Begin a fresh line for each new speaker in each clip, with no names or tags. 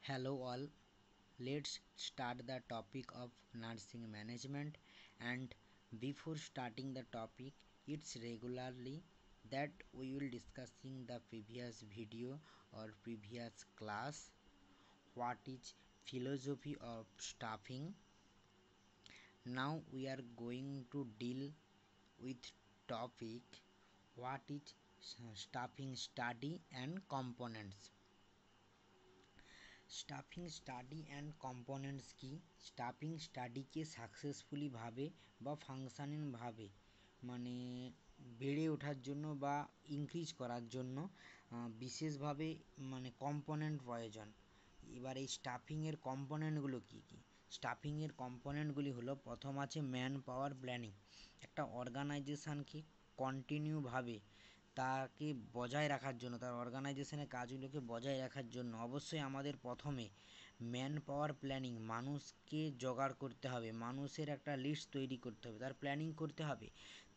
Hello all, let's start the topic of nursing management. And before starting the topic, it's regularly that we will discussing the previous video or previous class. What is philosophy of staffing? Now we are going to deal with topic what is staffing study and components. Stuffing study and components কি? Stuffing স্টাডিকে সাকসেসফুলিভাবে বা ফাংশনিংভাবে মানে বেড়ে ওঠার জন্য বা increase করার জন্য বিশেষভাবে মানে কম্পোনেন্ট প্রয়োজন। এবার এই স্টাফিংয়ের কম্পোনেন্টগুলো কী কী? স্টাফিংয়ের কম্পোনেন্টগুলি হলো, প্রথম আছে ম্যান পাওয়ার প্ল্যানিং। একটা অর্গানাইজেশানকে কন্টিনিউভাবে তাকে বজায় রাখার জন্য, তার অর্গানাইজেশনের কাজগুলোকে বজায় রাখার জন্য অবশ্যই আমাদের প্রথমে ম্যান পাওয়ার প্ল্যানিং, মানুষকে জোগাড় করতে হবে, মানুষের একটা লিস্ট তৈরি করতে হবে, তার প্ল্যানিং করতে হবে।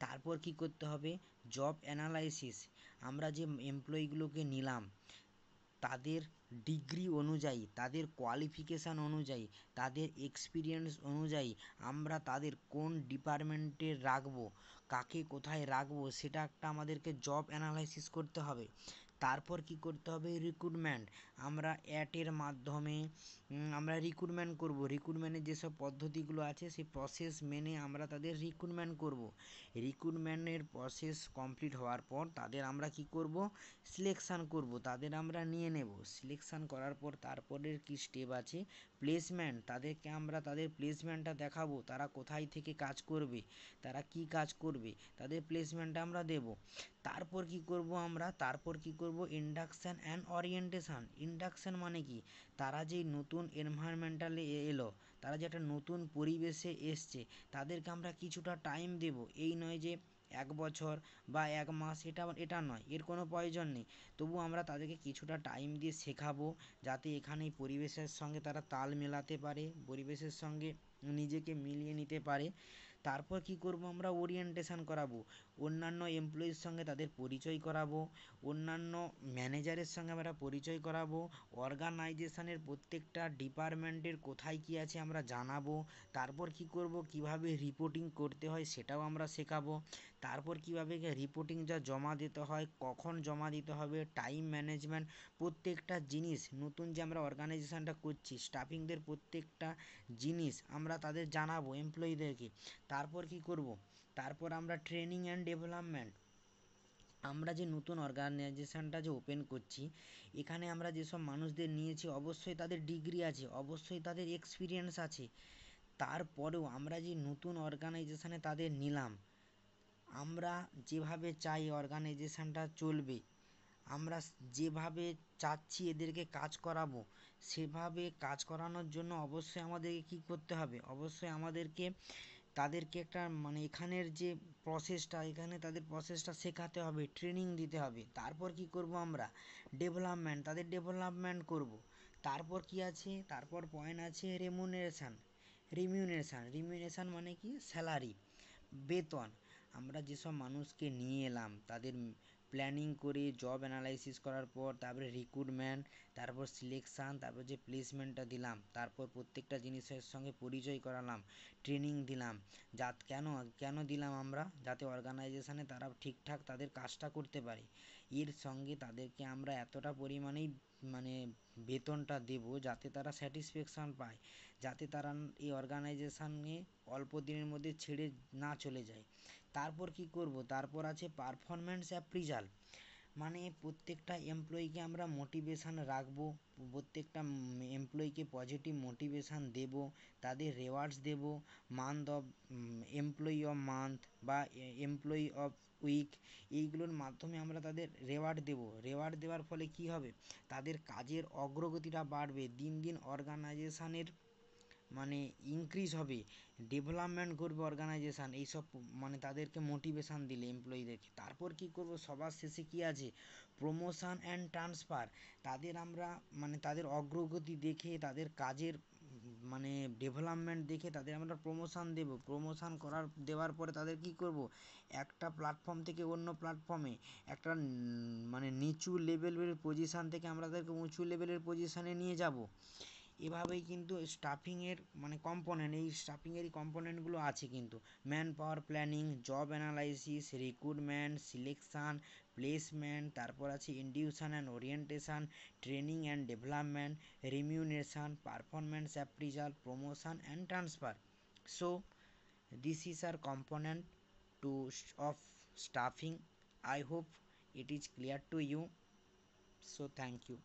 তারপর কি করতে হবে? Job analysis. আমরা যে এমপ্লয়িগুলোকে নিলাম তাদের ডিগ্রি অনুযায়ী, তাদের কোয়ালিফিকেশান অনুযায়ী, তাদের এক্সপিরিয়েন্স অনুযায়ী আমরা তাদের কোন ডিপার্টমেন্টে রাখবো, কাকে কোথায় রাখবো, সেটা একটা আমাদেরকে জব অ্যানালাইসিস করতে হবে। তারপর কি করতে হবে? রিক্রুটমেন্ট। আমরা অ্যাডের মাধ্যমে আমরা রিক্রুটমেন্ট করব। রিক্রুটমেন্টের যেসব পদ্ধতিগুলো আছে সেই প্রসেস মেনে আমরা তাদের রিক্রুটমেন্ট করব। রিক্রুটমেন্টের প্রসেস কমপ্লিট হওয়ার পর তাদের আমরা কি করব? সিলেকশান করব, তাদের আমরা নিয়ে নেব। সিলেকশান করার পর তারপরের কি স্টেপ আছে? প্লেসমেন্ট। তাদেরকে আমরা তাদের প্লেসমেন্টটা দেখাবো, তারা কোথায় থেকে কাজ করবে, তারা কি কাজ করবে, তাদের প্লেসমেন্টটা আমরা দেব। তারপর কি করব আমরা? তারপর কি করব? Induction and ওরিয়েন্টেশান। ইন্ডাকশান মানে কি? তারা যেই নতুন এনভায়রনমেন্টালে এলো, তারা যে একটা নতুন পরিবেশে এসছে, তাদেরকে আমরা কিছুটা টাইম দেব। এই নয় যে 1 বছর বা 1 মাস, এটা নয়, এর কোনো প্রয়োজন নেই। তবু আমরা তাদেরকে কিছুটা টাইম দিয়ে শেখাবো, যাতে এখানে এই পরিবেশের সঙ্গে তারা তাল মেলাতে পারে, পরিবেশের সঙ্গে নিজেকে মিলিয়ে নিতে পারে। তারপর কি করব? আমরা ওরিয়েন্টেশান করাবো, অন্যান্য এমপ্লয়ির সঙ্গে তাদের পরিচয় করাবো, অন্যান্য ম্যানেজারের সঙ্গে আমরা পরিচয় করাবো, অর্গানাইজেশানের প্রত্যেকটা ডিপার্টমেন্টের কোথায় কী আছে আমরা জানাবো। তারপর কি করব? কিভাবে রিপোর্টিং করতে হয় সেটাও আমরা শেখাবো। তারপর কীভাবে রিপোর্টিংটা জমা দিতে হয়, কখন জমা দিতে হবে, টাইম ম্যানেজমেন্ট, প্রত্যেকটা জিনিস নতুন যে আমরা অর্গানাইজেশানটা করছি, স্টাফিংদের প্রত্যেকটা জিনিস আমরা তাদের জানাবো এমপ্লয়িদেরকে। তারপর কি করব? তারপর আমরা ট্রেনিং অ্যান্ড ডেভেলপমেন্ট। আমরা যে নতুন অর্গানাইজেশানটা যে ওপেন করছি, এখানে আমরা যেসব মানুষদের নিয়েছি অবশ্যই তাদের ডিগ্রি আছে, অবশ্যই তাদের এক্সপিরিয়েন্স আছে। তারপরেও আমরা যে নতুন অর্গানাইজেশানে তাদের নিলাম, আমরা যেভাবে চাই অর্গানাইজেশানটা চলবে, আমরা যেভাবে চাচ্ছি এদেরকে কাজ করাবো, সেভাবে কাজ করানোর জন্য অবশ্যই আমাদেরকে কী করতে হবে? অবশ্যই আমাদেরকে তাদেরকে একটা মানে এখানের যে প্রসেসটা, এখানে তাদের প্রসেসটা শেখাতে হবে, ট্রেনিং দিতে হবে। তারপর কি করব আমরা? ডেভেলপমেন্ট, তাদের ডেভেলপমেন্ট করব। তারপর কি আছে? তারপর পয়েন্ট আছে রেমুনারেশান। রিমিউনেশান মানে কি? স্যালারি, বেতন। আমরা যেসব মানুষকে নিয়ে এলাম তাদের প্ল্যানিং করে জব অ্যানালাইসিস করার পর তারপরে রিক্রুটমেন্ট, তারপর সিলেকশান, তারপর যে প্লেসমেন্টটা দিলাম, তারপর প্রত্যেকটা জিনিসের সঙ্গে পরিচয় করালাম, ট্রেনিং দিলাম। কেন দিলাম আমরা? যাতে অর্গানাইজেশানে তারা ঠিকঠাক তাদের কাজটা করতে পারে। এর সঙ্গে তাদেরকে আমরা এতটা পরিমাণেই মানে বেতনটা দেব যাতে তারা স্যাটিসফ্যাকশান পায়, যাতে তারা এই অর্গানাইজেশানে অল্প দিনের মধ্যে ছেড়ে না চলে যায়। তারপর কি করব? তারপর আছে পারফরম্যান্স অ্যাপ্রিজাল। মানে প্রত্যেকটা এমপ্লয়িকে আমরা মোটিভেশান রাখবো, প্রত্যেকটা এমপ্লয়িকে পজিটিভ মোটিভেশান দেব, তাদের রেওয়ার্ডস দেব, month of employee of month বা এমপ্লয়ি অফ উইক, এইগুলোর মাধ্যমে আমরা তাদের রেওয়ার্ড দেব। রেওয়ার্ড দেওয়ার ফলে কি হবে? তাদের কাজের অগ্রগতিটা বাড়বে, দিন দিন অর্গানাইজেশানের মানে ইনক্রিজ হবে, ডেভেলপমেন্ট করবে অর্গানাইজেশান, এইসব মানে তাদেরকে মোটিভেশান দিলে এমপ্লয়িদেরকে। তারপর কি করব? সবার শেষে কি আছে? Promotion and transfer. তাদের আমরা মানে তাদের অগ্রগতি দেখে, তাদের কাজের মানে ডেভেলপমেন্ট দেখে তাদের আমরা প্রমোশন দেবো, প্রমোশন দেওয়ার পরে তাদের কী করব, একটা প্ল্যাটফর্ম থেকে অন্য প্ল্যাটফর্মে একটা মানে নিচু লেভেলের পজিশান থেকে আমরা তাদেরকে উঁচু লেভেলের পজিশানে নিয়ে যাব। এভাবেই কিন্তু স্টাফিংয়ের মানে কম্পোনেন্ট, এই স্টাফিংয়েরই কম্পোনেন্টগুলো আছে কিন্তু manpower planning, job analysis, recruitment, selection, placement, তারপর আছে induction and orientation, training and development, remuneration, performance appraisal, promotion and transfer. So this is our component to of staffing. I hope it is clear to you. So thank you.